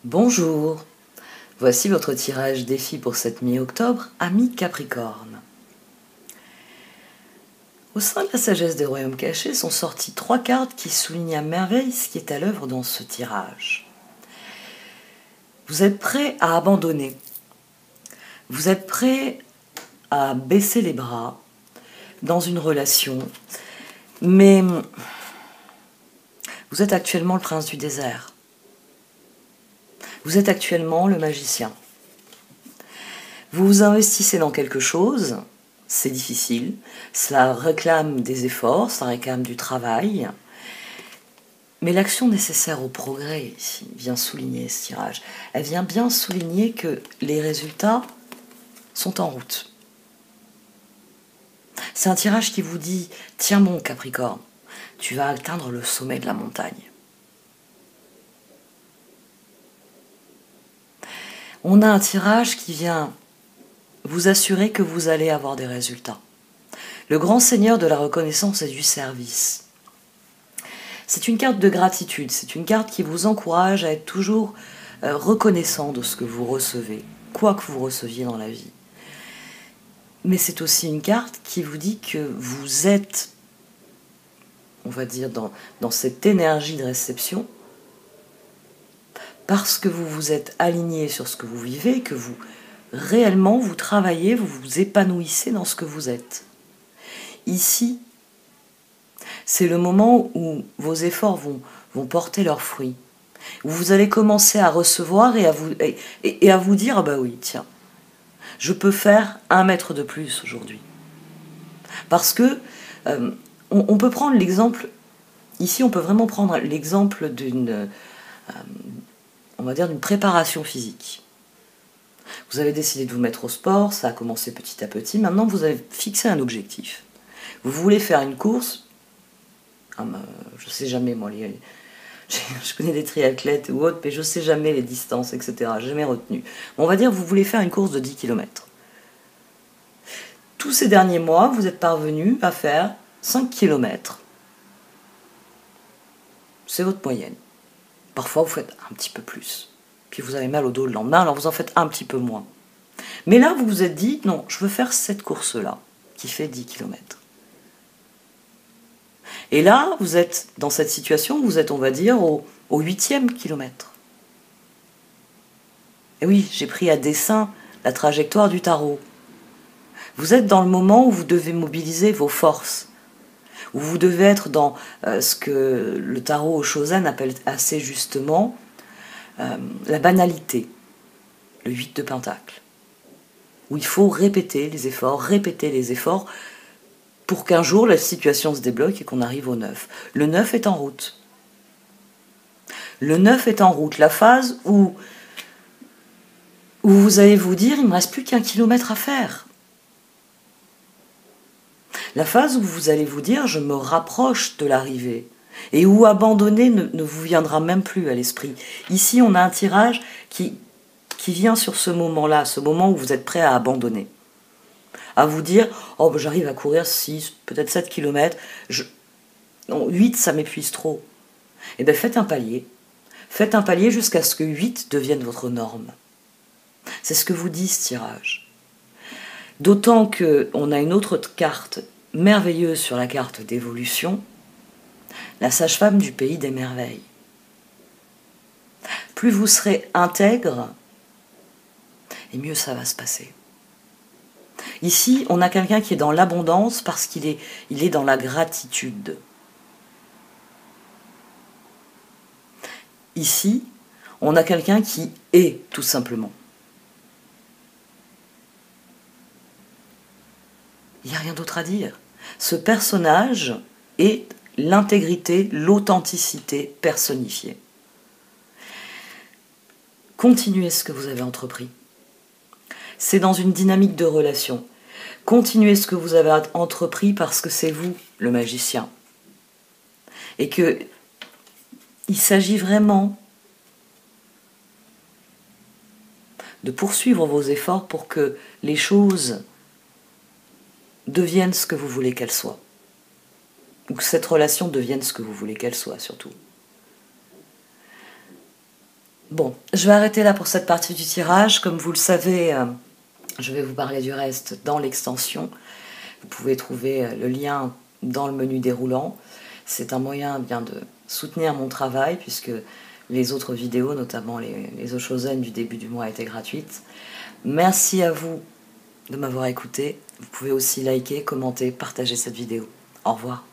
Bonjour, voici votre tirage défi pour cette mi-octobre, ami Capricorne. Au sein de la sagesse des royaumes cachés sont sorties 3 cartes qui soulignent à merveille ce qui est à l'œuvre dans ce tirage. Vous êtes prêt à abandonner, vous êtes prêt à baisser les bras dans une relation, mais vous êtes actuellement le prince du désert. Vous êtes actuellement le magicien. Vous vous investissez dans quelque chose, c'est difficile, cela réclame des efforts, ça réclame du travail, mais l'action nécessaire au progrès ici vient souligner ce tirage. Elle vient bien souligner que les résultats sont en route. C'est un tirage qui vous dit « Tiens bon Capricorne, tu vas atteindre le sommet de la montagne ». On a un tirage qui vient vous assurer que vous allez avoir des résultats. Le grand seigneur de la reconnaissance et du service. C'est une carte de gratitude, c'est une carte qui vous encourage à être toujours reconnaissant de ce que vous recevez, quoi que vous receviez dans la vie. Mais c'est aussi une carte qui vous dit que vous êtes, on va dire, dans cette énergie de réception, parce que vous vous êtes aligné sur ce que vous vivez, que vous réellement vous travaillez, vous vous épanouissez dans ce que vous êtes. Ici, c'est le moment où vos efforts vont porter leurs fruits, où vous allez commencer à recevoir et à vous dire « Ah bah oui, tiens, je peux faire 1 mètre de plus aujourd'hui. » Parce que on peut prendre l'exemple, ici on peut vraiment prendre l'exemple d'une, on va dire, d'une préparation physique. Vous avez décidé de vous mettre au sport, ça a commencé petit à petit, maintenant vous avez fixé un objectif. Vous voulez faire une course, je sais jamais moi, je connais des triathlètes ou autres, mais je sais jamais les distances, etc. J'ai jamais retenu. On va dire que vous voulez faire une course de 10 km. Tous ces derniers mois, vous êtes parvenu à faire 5 km. C'est votre moyenne. Parfois, vous faites un petit peu plus. Puis vous avez mal au dos le lendemain, alors vous en faites un petit peu moins. Mais là, vous vous êtes dit, non, je veux faire cette course-là, qui fait 10 km. Et là, vous êtes dans cette situation, vous êtes, on va dire, au 8e kilomètre. Et oui, j'ai pris à dessein la trajectoire du tarot. Vous êtes dans le moment où vous devez mobiliser vos forces, où vous devez être dans ce que le tarot Shozen appelle assez justement la banalité, le 8 de Pentacle, où il faut répéter les efforts, pour qu'un jour la situation se débloque et qu'on arrive au 9. Le 9 est en route. Le 9 est en route, la phase où vous allez vous dire, il ne me reste plus qu'1 kilomètre à faire. La phase où vous allez vous dire, je me rapproche de l'arrivée. Et où abandonner ne vous viendra même plus à l'esprit. Ici, on a un tirage qui vient sur ce moment-là, ce moment où vous êtes prêt à abandonner. À vous dire, oh, ben, j'arrive à courir 6, peut-être 7 km, 8, ça m'épuise trop. Eh bien, faites un palier. Faites un palier jusqu'à ce que 8 devienne votre norme. C'est ce que vous dit ce tirage. D'autant qu'on a une autre carte merveilleuse sur la carte d'évolution, la sage-femme du pays des merveilles. Plus vous serez intègre, et mieux ça va se passer. Ici, on a quelqu'un qui est dans l'abondance parce qu'il est dans la gratitude. Ici, on a quelqu'un qui est, tout simplement. Il n'y a rien d'autre à dire. Ce personnage est l'intégrité, l'authenticité personnifiée. Continuez ce que vous avez entrepris. C'est dans une dynamique de relation. Continuez ce que vous avez entrepris parce que c'est vous, le magicien. Et que il s'agit vraiment de poursuivre vos efforts pour que les choses deviennent ce que vous voulez qu'elles soient. Ou que cette relation devienne ce que vous voulez qu'elle soit, surtout. Bon, je vais arrêter là pour cette partie du tirage. Comme vous le savez, je vais vous parler du reste dans l'extension. Vous pouvez trouver le lien dans le menu déroulant. C'est un moyen bien de soutenir mon travail puisque les autres vidéos, notamment les Oshozen du début du mois, étaient gratuites. Merci à vous de m'avoir écouté. Vous pouvez aussi liker, commenter, partager cette vidéo. Au revoir.